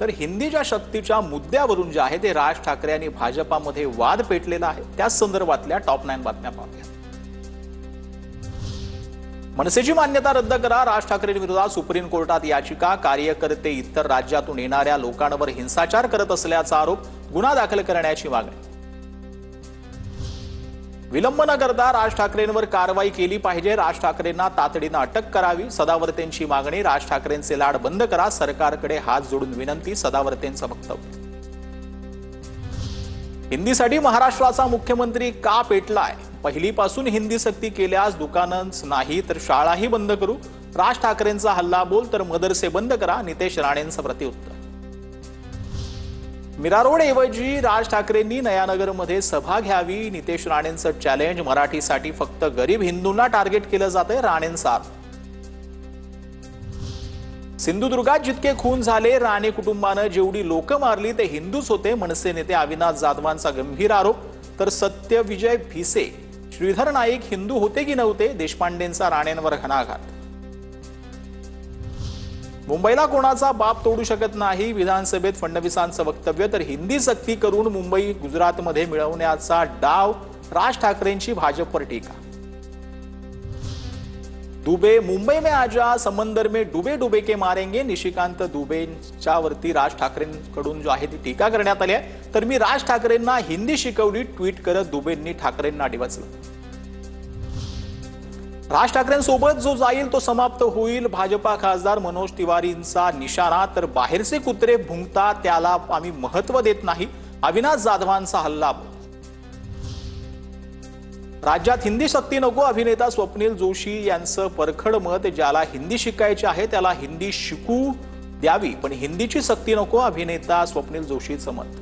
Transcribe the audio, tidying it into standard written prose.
तर हिंदीच्या शक्तीच्या मुद्द्यावरून जे आहे ते राज ठाकरे आणि भाजपामध्ये वाद पेटलेला आहे। त्याच संदर्भातल्या टॉप 9 बातम्या पाहूया। मनसेची मान्यता रद्द करा, राज ठाकरेंविरोधात सुप्रीम कोर्टात याचिका, कार्यकर्ते इतर राज्यातून येणाऱ्या लोकांवर हिंसाचार करत असल्याचा आरोप, गुन्हा दाखल करण्याची मागणी। विलंब न करता राज ठाकरेंवर कारवाई केली पाहिजे, राज ठाकरेंना तातडीने अटक करावी, सदावर्तेंची मागणी, राज ठाकरेंचे लाड बंद करा, सरकारकडे हात जोडून विनंती, सदावर्तेंचं वक्तव्य। हिंदीसाठी महाराष्ट्राचा मुख्यमंत्री का पेटलाय, पहिलीपासून हिंदी सक्ती केल्यास दुकानच नाही तर शाळाही बंद करू, राज ठाकरेंचा हल्ला बोल तर मदरसे बंद करा, नितेश राणेंचं प्रत्युत्तर। मीरा रोड ऐवजी राज ठाकरेंनी नयानगरमध्ये सभा घ्यावी, नितेश राणेंचं चॅलेंज, मराठीसाठी फक्त गरीब हिंदूंना टार्गेट केलं जातंय, राणेंचा आरोप। सिंधुदुर्गात जितके खून झाले, राणे कुटुंबानं जेवढी लोक मारली ते हिंदूच होते, मनसे नेते अविनाश जाधवांचा गंभीर आरोप। तर सत्यविजय भिसे, श्रीधर नाईक हिंदू होते की नव्हते, देशपांडेंचा राणेंवर घणाघात। मुंबईला कोणाचा बाप तोडू शकत नाही, विधानसभेत फडणवीसांचं वक्तव्य। तर हिंदी सक्ती करून मुंबई गुजरातमध्ये मिळवण्याचा डाव, राज ठाकरेंची भाजपवर टीका। दुबे, मुंबई में आजा, समंदर में डुबे डुबे के मारेंगे, निशिकांत दुबेंच्या वरती राज ठाकरेंकडून जो आहे ती टीका करण्यात आली आहे। तर मी राज ठाकरेंना हिंदी शिकवली, ट्विट करत दुबेंनी ठाकरेंना डिवचलं। राज ठाकरेंसोबत जो जाईल तो समाप्त होईल, भाजपा खासदार मनोज तिवारींचा निशाणा। तर बाहेरचे कुत्रे भुंकतात त्याला आम्ही महत्त्व देत नाही, अविनाश जाधवांचा हल्ला। राज्यात हिंदी सक्ती नको, अभिनेता स्वप्नील जोशी यांचं परखड मत, ज्याला हिंदी शिकायचे आहे त्याला हिंदी शिकू द्यावी, पण हिंदीची सक्ती नको, अभिनेता स्वप्नील जोशीचं मत।